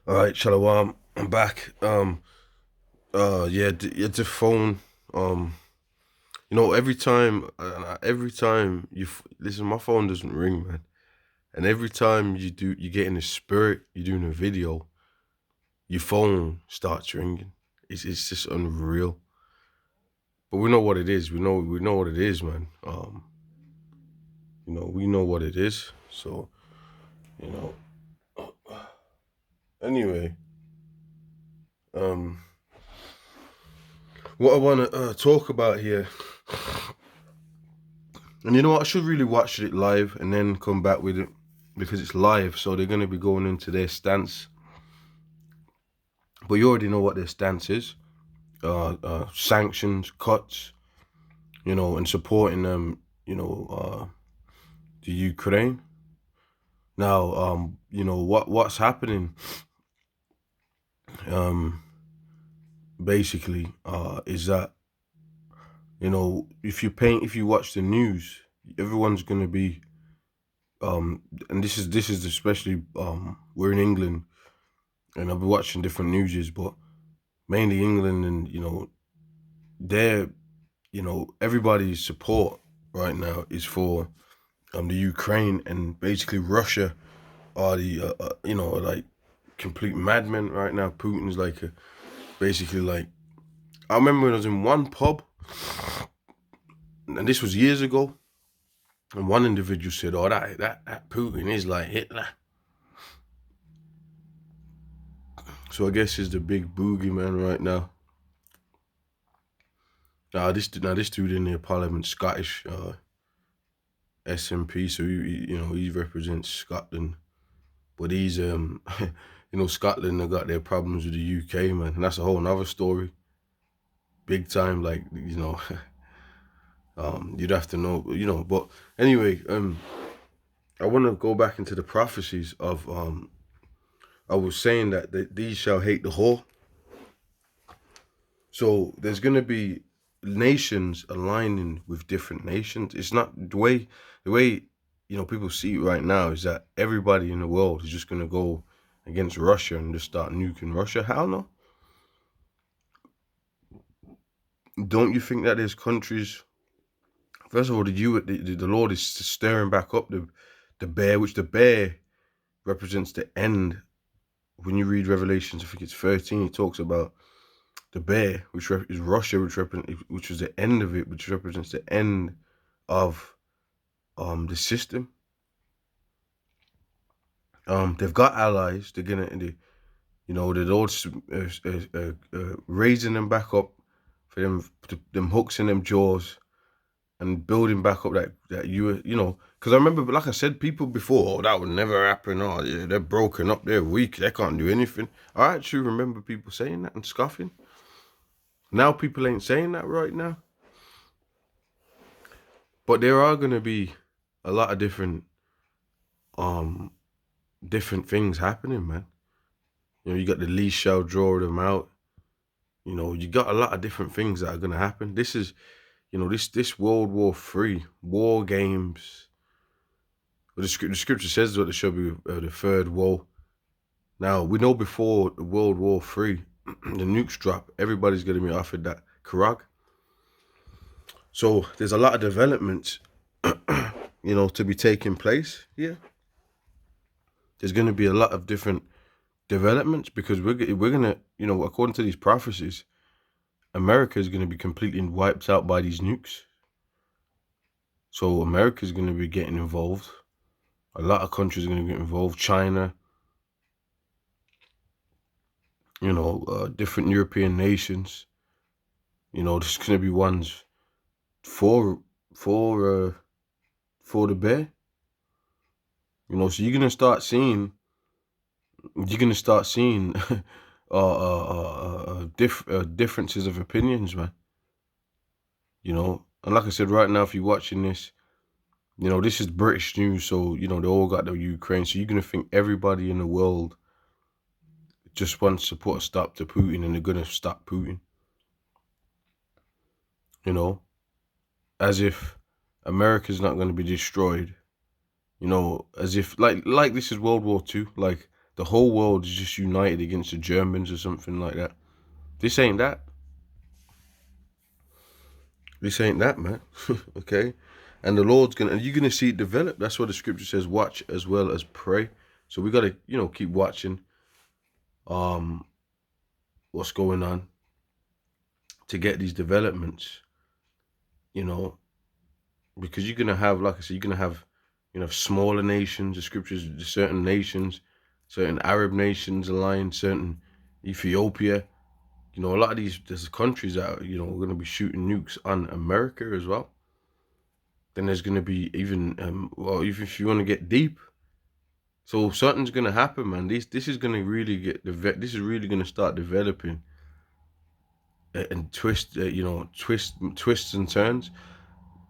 All right, Shalom. I'm back. Yeah, yeah, the phone. Um, every time listen, my phone doesn't ring, man. And every time you get in the spirit, you're doing a video, your phone starts ringing. It's just unreal. But we know what it is. We know what it is, man. We know what it is. So, you know. Anyway, um, what I want to talk about here. And you know what? I should really watch it live and then come back with it because it's live. So they're going to be going into their stance. But you already know what their stance is. Sanctions, cuts, and supporting them, the Ukraine. Now, what's happening, um, basically, is that, if you watch the news, everyone's going to be, and this is especially, we're in England, and I've been watching different newses, but mainly England, and they're everybody's support right now is for the Ukraine, and basically Russia are the like complete madmen right now. Putin's like basically like, I remember when I was in one pub, and this was years ago, and one individual said, "Oh, that Putin is like Hitler." So I guess he's the big boogeyman right now. Now this dude in the Parliament, Scottish, SNP, so he represents Scotland, but he's Scotland have got their problems with the UK, man, and that's a whole nother story, big time. Like you'd have to know, But anyway, I want to go back into the prophecies of I was saying that these shall hate the whore. So there's gonna be nations aligning with different nations. It's not the way people see it right now is that everybody in the world is just gonna go against Russia and just start nuking Russia. Hell no. Don't you think that there's countries? First of all, the Lord is stirring back up the bear, which the bear represents the end. When you read Revelations, I think it's 13, it talks about the bear, which is Russia, which was the end of it, which represents the end of the system. They've got allies. The Lord's raising them back up for them hooks in them jaws, and building back up because I remember, like I said, people before, oh, that would never happen. Oh, yeah, they're broken up. They're weak. They can't do anything. I actually remember people saying that and scoffing. Now people ain't saying that right now. But there are gonna be a lot of um different things happening, man. You got the leash shall draw them out. You got a lot of different things that are gonna happen. This is, this World War III war games. Well, the scripture says that there shall be the third war. Now we know before World War III, the nukes drop. Everybody's gonna be offered that Karag. So there's a lot of developments, to be taking place here. There's going to be a lot of different developments because we're gonna, according to these prophecies, America is going to be completely wiped out by these nukes. So America is going to be getting involved. A lot of countries are going to get involved. China, different European nations. There's going to be ones for for for the bear. So you're gonna start seeing differences of opinions, man. And like I said, right now, if you're watching this, this is British news, so they all got the Ukraine. So you're gonna think everybody in the world just wants to put a stop to Putin, and they're gonna stop Putin. As if America's not gonna be destroyed. As if like this is World War II. Like the whole world is just united against the Germans or something like that. This ain't that. This ain't that, man. Okay? And the Lord's you're gonna see it develop. That's what the scripture says, watch as well as pray. So we gotta, keep watching what's going on to get these developments, because you're gonna have, like I said, you're gonna have, smaller nations, the scriptures, certain nations, certain Arab nations aligned, certain Ethiopia. A lot of there's countries that are, going to be shooting nukes on America as well. Then there's going to be even, even if you want to get deep, so something's going to happen, man. This is going to really this is really going to start developing and twists and turns.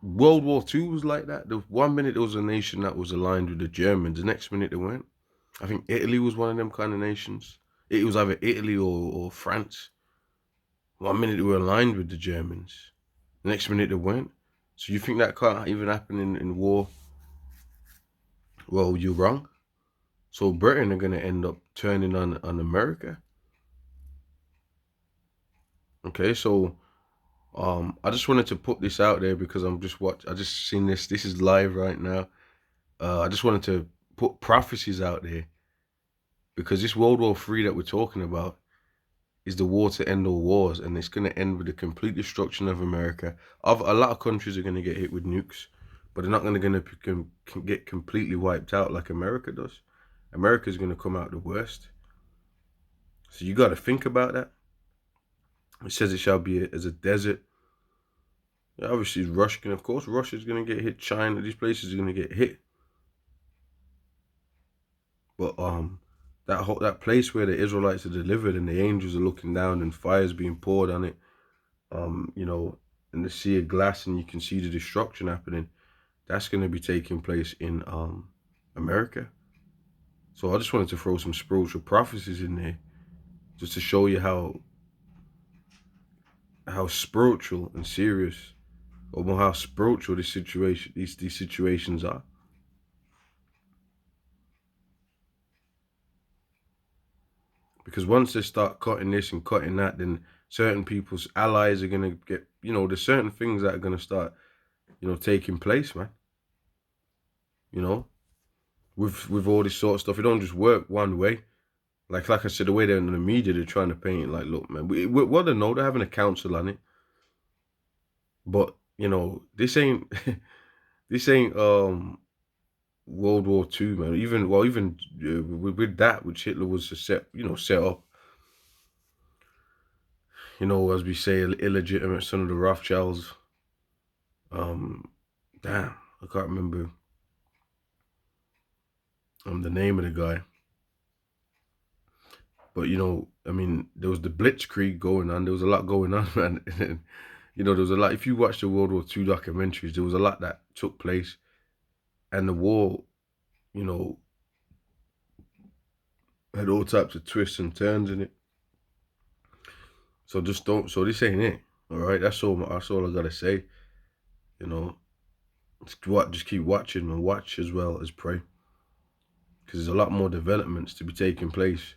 World War II was like that. The 1 minute there was a nation that was aligned with the Germans, the next minute they weren't. I think Italy was one of them kind of nations. It was either Italy or France. 1 minute they were aligned with the Germans, the next minute they weren't. So you think that can't even happen in war? Well, you're wrong. So Britain are going to end up turning on America. Okay, so I just wanted to put this out there because I just seen this. This is live right now. I just wanted to put prophecies out there because this World War III that we're talking about is the war to end all wars, and it's going to end with the complete destruction of America. A lot of countries are going to get hit with nukes, but they're not going to get completely wiped out like America does. America's going to come out the worst. So you got to think about that. It says it shall be as a desert. Yeah, obviously, Russia's going to get hit. China, these places are going to get hit. But that place where the Israelites are delivered and the angels are looking down and fire's being poured on it, in the sea of glass, and you can see the destruction happening. That's going to be taking place in America. So I just wanted to throw some spiritual prophecies in there, just to show you how spiritual and serious, or more how spiritual these situations are. Because once they start cutting this and cutting that, then certain people's allies are going to get, there's certain things that are going to start, taking place, man. With all this sort of stuff, it don't just work one way. Like I said, the way they're in the media, they're trying to paint it like, look, man, well, they know they're having a council on it, but this ain't this ain't World War II, man. Even with that, which Hitler was set up, as we say, illegitimate son of the Rothschilds. Damn, I can't remember the name of the guy. But I mean, there was the Blitzkrieg going on. There was a lot going on, man. There was a lot. If you watch the World War II documentaries, there was a lot that took place, and the war, had all types of twists and turns in it. So just don't. So this ain't it. All right, that's all. That's all I gotta say. Just keep watching and watch as well as pray, because there's a lot more developments to be taking place.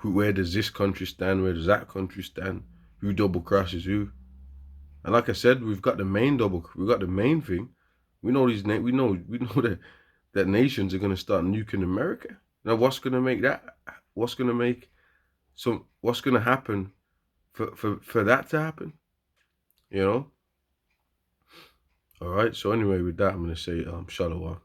Where does this country stand? Where does that country stand? Who double crosses who? And like I said, we've got the main thing. We know these we know that nations are gonna start nuking America. Now what's gonna make that? What's gonna happen for that to happen? All right. So anyway, with that, I'm gonna say shalom.